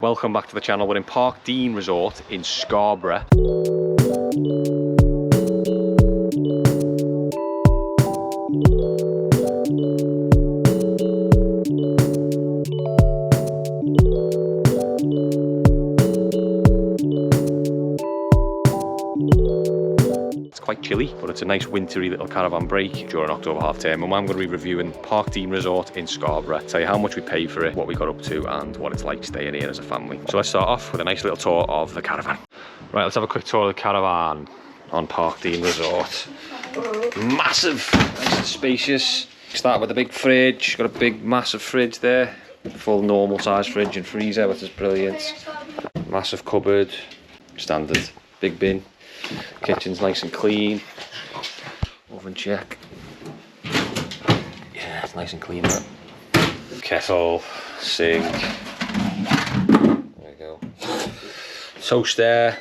Welcome back to the channel. We're in Parkdean Resort in Scarborough. It's quite chilly, but it's a nice wintry little caravan break during October half term, and I'm going to be reviewing Parkdean Resort in Scarborough, tell you how much we paid for it, what we got up to, and what it's like staying here as a family. So let's start off with a nice little tour of the caravan. Right, let's have a quick tour of the caravan on Parkdean Resort. Massive, nice and spacious. Start with a big fridge, got a big massive fridge there, full normal size fridge and freezer, which is brilliant. Massive cupboard, standard, big bin. Kitchen's nice and clean. Oven check. Yeah, it's nice and clean. That. Kettle, sink. There we go. Toaster,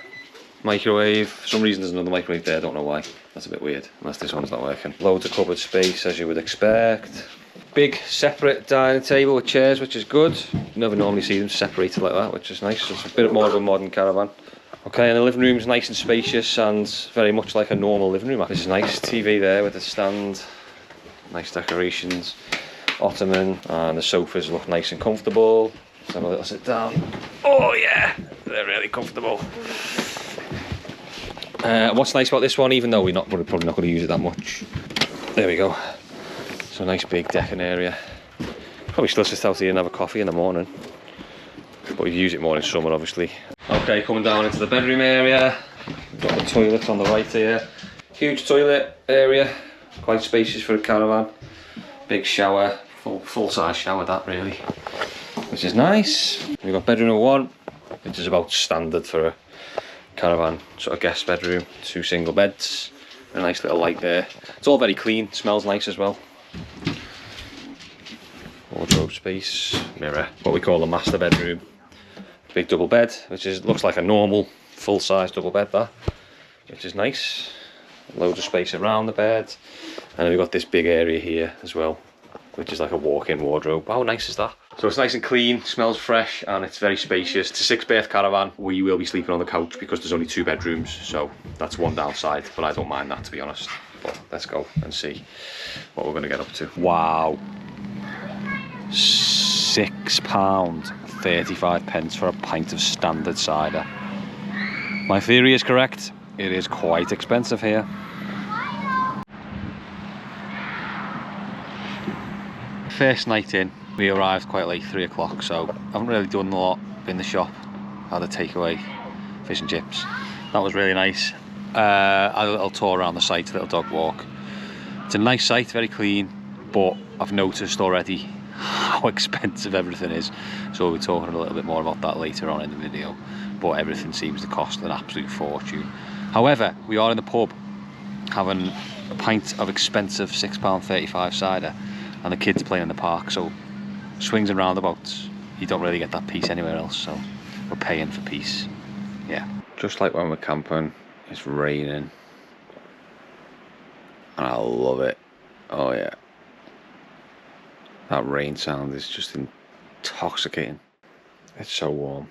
microwave. For some reason there's another microwave there, I don't know why. That's a bit weird, unless this one's not working. Loads of cupboard space, as you would expect. Big separate dining table with chairs, which is good. You never normally see them separated like that, which is nice. It's a bit more of a modern caravan. Okay, and the living room's nice and spacious and very much like a normal living room. This is nice. TV there with a stand, nice decorations, ottoman, and the sofas look nice and comfortable. Let's have a little sit down. Oh yeah, they're really comfortable. What's nice about this one, even though we're probably not going to use it that much. There we go. So nice big decking area. Probably still sit out here and have a coffee in the morning, but we use it more in summer, obviously. Okay, coming down into the bedroom area. Got the toilet on the right here. Huge toilet area, quite spacious for a caravan. Big shower, full size shower that really, which is nice. We've got bedroom number 1, which is about standard for a caravan, sort of guest bedroom. 2 single beds, a nice little light there. It's all very clean, smells nice as well. Wardrobe space, mirror, what we call the master bedroom. Big double bed, which looks like a normal full-size double bed, that, which is nice. Loads of space around the bed, and then we've got this big area here as well, which is like a walk-in wardrobe. How nice is that? So it's nice and clean, smells fresh, and it's very spacious. It's a 6-berth caravan. We will be sleeping on the couch because there's only 2 bedrooms, so that's one downside, but I don't mind that, to be honest. But let's go and see what we're going to get up to. Wow, £6.35 for a pint of standard cider. My theory is correct. It is quite expensive here. First night in, we arrived quite late, 3 o'clock, so I haven't really done a lot in the shop. Had a takeaway, fish and chips. That was really nice. A little tour around the site, a little dog walk. It's a nice site, very clean, but I've noticed already how expensive everything is, so we'll be talking a little bit more about that later on in the video. But everything seems to cost an absolute fortune. However, we are in the pub having a pint of expensive £6.35 cider, and the kids playing in the park, so swings and roundabouts, you don't really get that peace anywhere else, so we're paying for peace. Yeah, just like when we're camping, it's raining and I love it. Oh yeah, that rain sound is just intoxicating. It's so warm.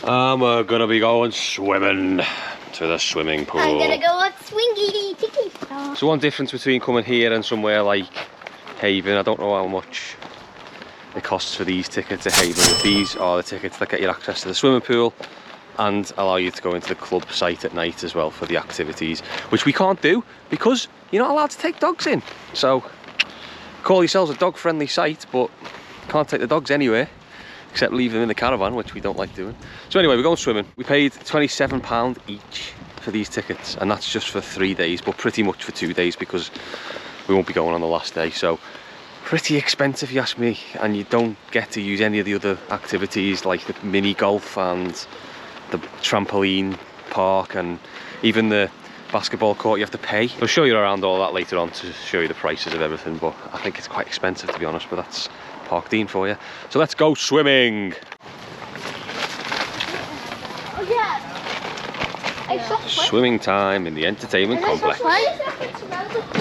And we're gonna be going swimming to the swimming pool. I'm gonna go on swingy tiki. So one difference between coming here and somewhere like Haven, I don't know how much it costs for these tickets at Haven, but these are the tickets that get you access to the swimming pool and allow you to go into the club site at night as well for the activities, which we can't do because you're not allowed to take dogs in. So call yourselves a dog friendly site, but can't take the dogs anywhere except leave them in the caravan, which we don't like doing. So anyway, we're going swimming. We paid £27 each for these tickets, and that's just for 3 days, but pretty much for 2 days because we won't be going on the last day. So pretty expensive, you ask me, and you don't get to use any of the other activities like the mini golf and the trampoline park and even the basketball court. You have to pay. I'll show you around all that later on to show you the prices of everything, but I think it's quite expensive, to be honest, but that's Parkdean for you. So let's go swimming. Oh yeah. Swimming time in the entertainment complex.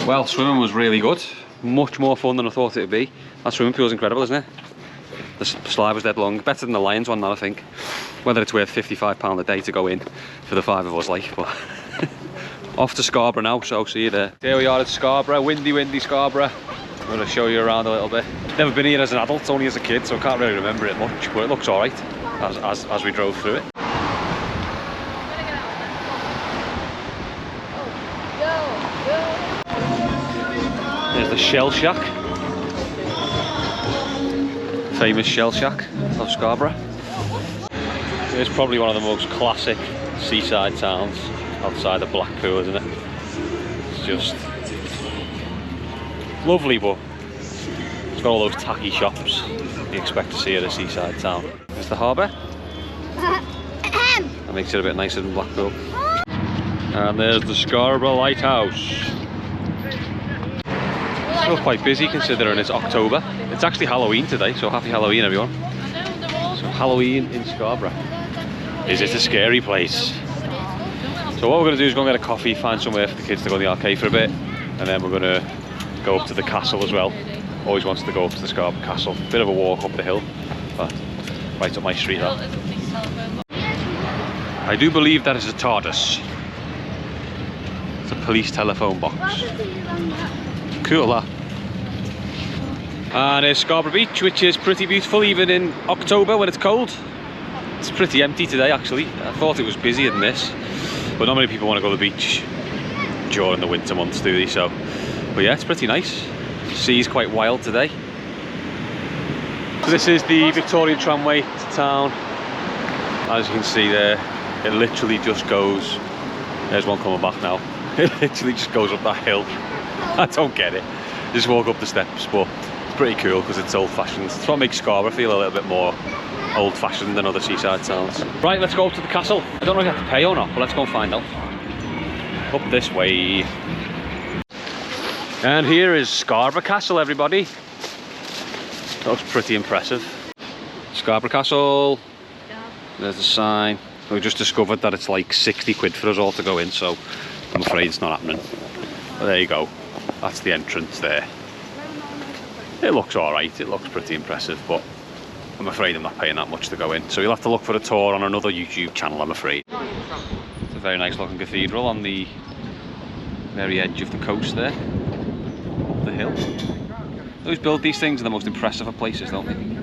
Well, swimming was really good. much more fun than I thought it would be. That swimming pool's incredible, isn't it? The slide was dead long, better than the Lions one, that I think. Whether it's worth £55 a day to go in for the 5 of us, like, but off to Scarborough now, so see you there. Here we are at Scarborough, windy Scarborough. I'm going to show you around a little bit. Never been here as an adult, only as a kid, so I can't really remember it much, but it looks alright as we drove through it. There's the Shell Shack. Famous Shell Shack of Scarborough. It's probably one of the most classic seaside towns outside of Blackpool, isn't it? It's just lovely, but it's got all those tacky shops you expect to see at a seaside town. There's the harbour. That makes it a bit nicer than Blackpool. And there's the Scarborough Lighthouse. Still quite busy considering it's October. It's actually Halloween today, so happy Halloween everyone. So Halloween in Scarborough. Is it a scary place? So what we're going to do is go and get a coffee, find somewhere for the kids to go to the arcade for a bit, and then we're going to go up to the castle as well. Always wants to go up to the Scarborough Castle. Bit of a walk up the hill, but right up my street that. I do believe that is a TARDIS. It's a police telephone box. Cool that. And there's Scarborough Beach, which is pretty beautiful even in October when it's cold. It's pretty empty today actually. I thought it was busier than this, but not many people want to go to the beach during the winter months, do they? So, but yeah, it's pretty nice. The sea's quite wild today. So this is the Victorian tramway to town. As you can see there, it literally just goes. There's one coming back now. It literally just goes up that hill. I don't get it. Just walk up the steps, but it's pretty cool because it's old-fashioned. It's what makes Scarborough feel a little bit more old-fashioned than other seaside towns. Right, let's go up to the castle. I don't know if you have to pay or not, but let's go and find out. Up this way. And here is Scarborough Castle, everybody. Looks pretty impressive. Scarborough Castle. There's the sign. We just discovered that it's like 60 quid for us all to go in, so I'm afraid it's not happening. But there you go. That's the entrance there. It looks alright, it looks pretty impressive, but I'm afraid I'm not paying that much to go in. So you'll have to look for a tour on another YouTube channel, I'm afraid. It's a very nice looking cathedral on the very edge of the coast there. Up the hill. They always build these things in the most impressive of places, don't they?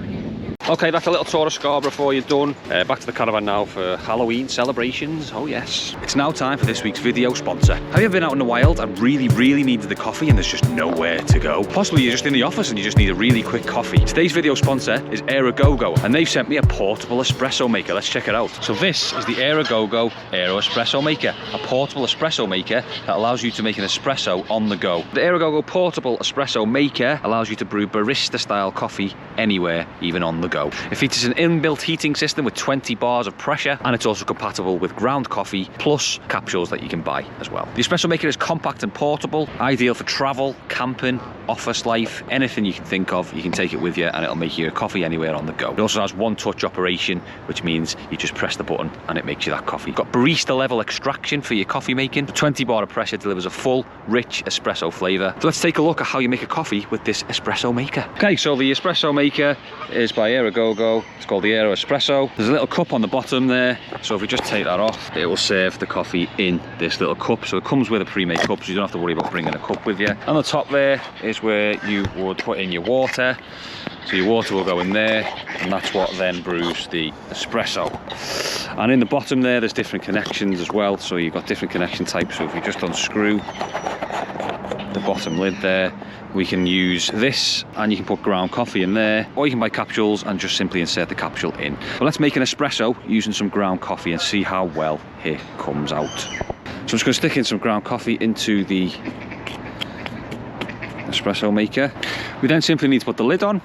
Okay, that's a little tour of Scarborough for you done. Back to the caravan now for Halloween celebrations. Oh yes. It's now time for this week's video sponsor. Have you ever been out in the wild and really needed the coffee and there's just nowhere to go? Possibly you're just in the office and you just need a really quick coffee. Today's video sponsor is Aerogogo, and they've sent me a portable espresso maker. Let's check it out. So this is the Aerogogo Aero Espresso Maker, a portable espresso maker that allows you to make an espresso on the go. The Aerogogo portable espresso maker allows you to brew barista style coffee anywhere, even on the go. It features an inbuilt heating system with 20 bars of pressure, and it's also compatible with ground coffee plus capsules that you can buy as well. The espresso maker is compact and portable, ideal for travel, camping, office life, anything you can think of. You can take it with you and it'll make you a coffee anywhere on the go. It also has one-touch operation, which means you just press the button and it makes you that coffee. You've got barista level extraction for your coffee making. The 20 bar of pressure delivers a full, rich espresso flavour. So let's take a look at how you make a coffee with this espresso maker. Okay, so the espresso maker is by Aerogogo. It's called the Aero Espresso. There's a little cup on the bottom there, so if we just take that off, it will serve the coffee in this little cup. So it comes with a pre-made cup, so you don't have to worry about bringing a cup with you. On the top there is where you would put in your water. So your water will go in there, and that's what then brews the espresso. And in the bottom there, there's different connections as well. So you've got different connection types. So if we just unscrew the bottom lid there, we can use this and you can put ground coffee in there, or you can buy capsules and just simply insert the capsule in. But let's make an espresso using some ground coffee and see how well it comes out. So I'm just going to stick in some ground coffee into the espresso maker. We then simply need to put the lid on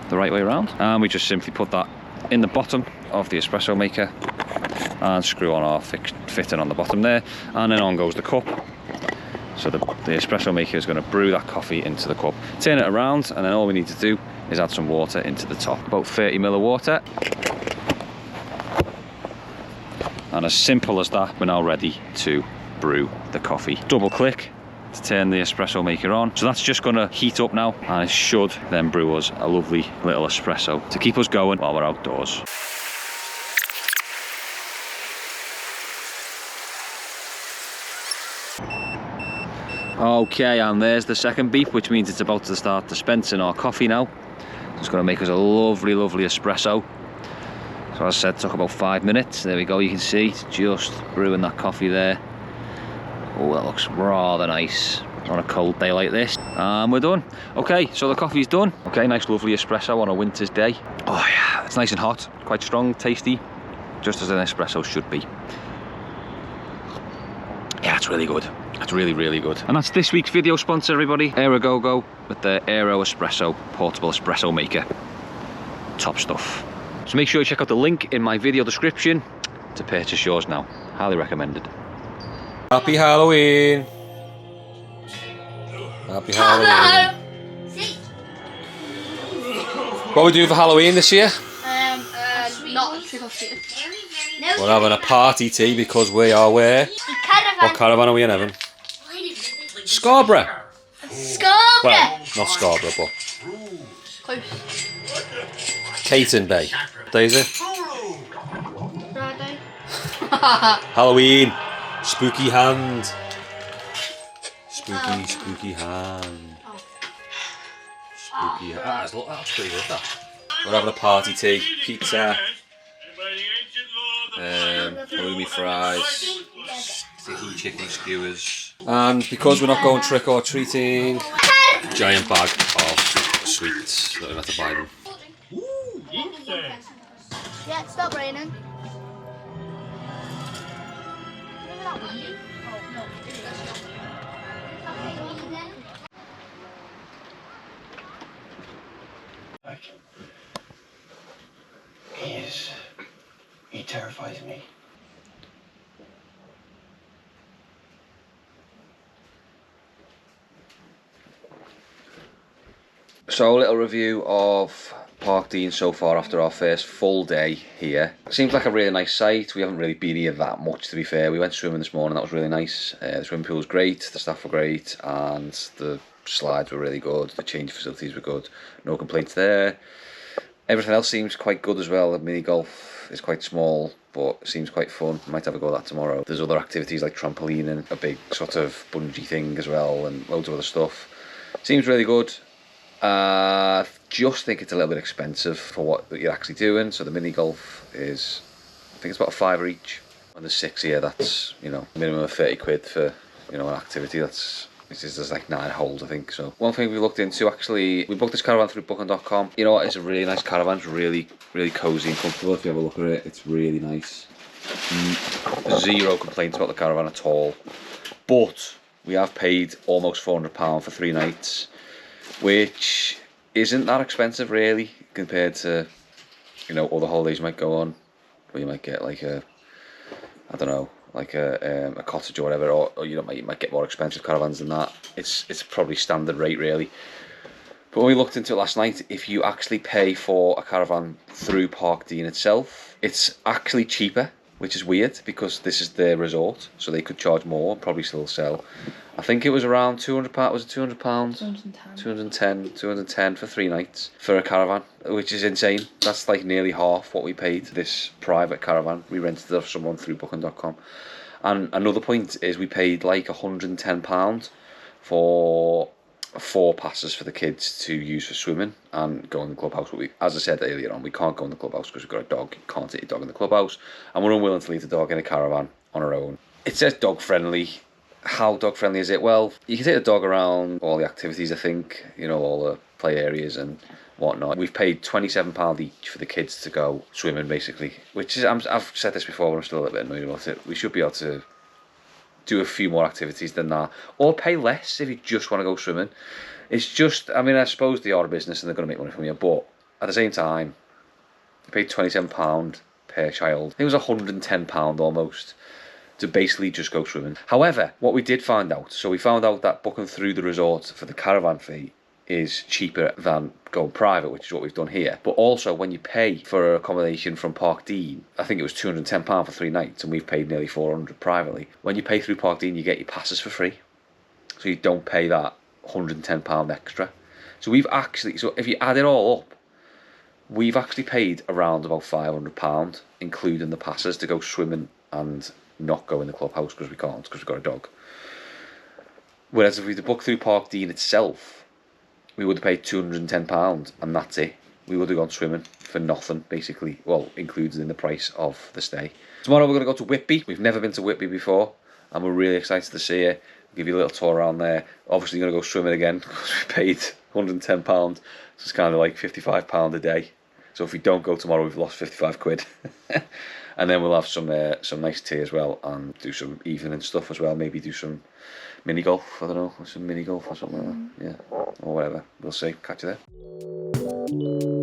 the right way around, and we just simply put that in the bottom of the espresso maker and screw on our fitting on the bottom there, and then on goes the cup. So the espresso maker is going to brew that coffee into the cup, turn it around, and then all we need to do is add some water into the top. About 30 ml of water. And as simple as that, we're now ready to brew the coffee. Double click, to turn the espresso maker on. So that's just gonna heat up now, and it should then brew us a lovely little espresso to keep us going while we're outdoors. Okay, and there's the second beep, which means it's about to start dispensing our coffee now. It's going to make us a lovely, lovely espresso. So as I said, it took about 5 minutes. There we go, you can see it's just brewing that coffee there. Oh, that looks rather nice on a cold day like this. And we're done. Okay, so the coffee's done. Okay, nice lovely espresso on a winter's day. Oh yeah, it's nice and hot, quite strong, tasty, just as an espresso should be. Yeah, it's really good. It's really, really good. And that's this week's video sponsor, everybody. Aerogogo with the Aero Espresso portable espresso maker. Top stuff. So make sure you check out the link in my video description to purchase yours now. Highly recommended. Happy Halloween. Happy Halloween. What are we doing for Halloween this year? Not trick or treat. We're having a party tea because we are where? What caravan are we in, Evan? Scarborough. Scarborough. Well, not Scarborough, but Close. Caton Bay. What day is it? Friday. Halloween. Spooky hand. Spooky hand. Spooky hand. That's pretty good, that. We're having a party tea. Pizza. Halloumi fries. Sticky chicken skewers. And because we're not going trick or treating, giant bag of sweets. So we don't have to buy them. Yeah, stop raining. He terrifies me. So a little review of Parkdean so far after our first full day here. Seems like a really nice site. We haven't really been here that much, to be fair. We went swimming this morning, that was really nice. The swimming pool was great, the staff were great, and the slides were really good. The change facilities were good. No complaints there. Everything else seems quite good as well. The mini golf is quite small, but seems quite fun. Might have a go at that tomorrow. There's other activities like trampoline and a big sort of bungee thing as well, and loads of other stuff. Seems really good. Just think it's a little bit expensive for what you're actually doing. So the mini golf is, I think it's about £5 each. And there's 6 here. That's, you know, minimum of 30 quid for, you know, an activity. There's like 9 holes, I think. So one thing we looked into, actually, we booked this caravan through booking.com. You know what? It's a really nice caravan. It's really, really cozy and comfortable. If you have a look at it, it's really nice. Zero complaints about the caravan at all. But we have paid almost £400 for 3 nights, which isn't that expensive really compared to, you know, other holidays you might go on, where you might get like a, I don't know, like a cottage or whatever, or you know, you might get more expensive caravans than that. It's probably standard rate really. But when we looked into it last night, if you actually pay for a caravan through Parkdean itself, it's actually cheaper, which is weird because this is their resort, so they could charge more and probably still sell. I think it was around £200. Was it £200? 210 for 3 nights for a caravan, which is insane. That's like nearly half what we paid this private caravan. We rented it off someone through booking.com. And another point is we paid like £110 for 4 passes for the kids to use for swimming and go in the clubhouse. But as I said earlier on, we can't go in the clubhouse because we've got a dog. You can't take your dog in the clubhouse, and we're unwilling to leave the dog in a caravan on our own. It says dog friendly. How dog friendly is it? Well, you can take the dog around all the activities, I think, you know, all the play areas and whatnot. We've paid £27 each for the kids to go swimming, basically, which is, I've said this before, but I'm still a little bit annoyed about it. We should be able to do a few more activities than that, or pay less if you just want to go swimming. It's just, I mean, I suppose they are a business and they're going to make money from you, but at the same time, you paid £27 per child. I think it was £110 almost to basically just go swimming. However, what we did find out, so we found out that booking through the resort for the caravan fee is cheaper than going private, which is what we've done here. But also, when you pay for accommodation from Parkdean, I think it was £210 for 3 nights, and we've paid nearly £400 privately. When you pay through Parkdean, you get your passes for free. so you don't pay that £110 extra. So we've actually, so if you add it all up, we've actually paid around about £500, including the passes, to go swimming and not go in the clubhouse because we can't, because we've got a dog. Whereas if we had booked through Parkdean itself, we would have paid £210 and that's it. We would have gone swimming for nothing, basically. Well, included in the price of the stay. Tomorrow we're going to go to Whitby. We've never been to Whitby before, and we're really excited to see it. Give you a little tour around there. Obviously, going to go swimming again because we paid £110. So it's kind of like £55 a day. So if we don't go tomorrow, we've lost 55 quid. And then we'll have some nice tea as well, and do some evening stuff as well. Maybe do some mini golf. I don't know, some mini golf or something like that. Yeah, or whatever. We'll see. Catch you there.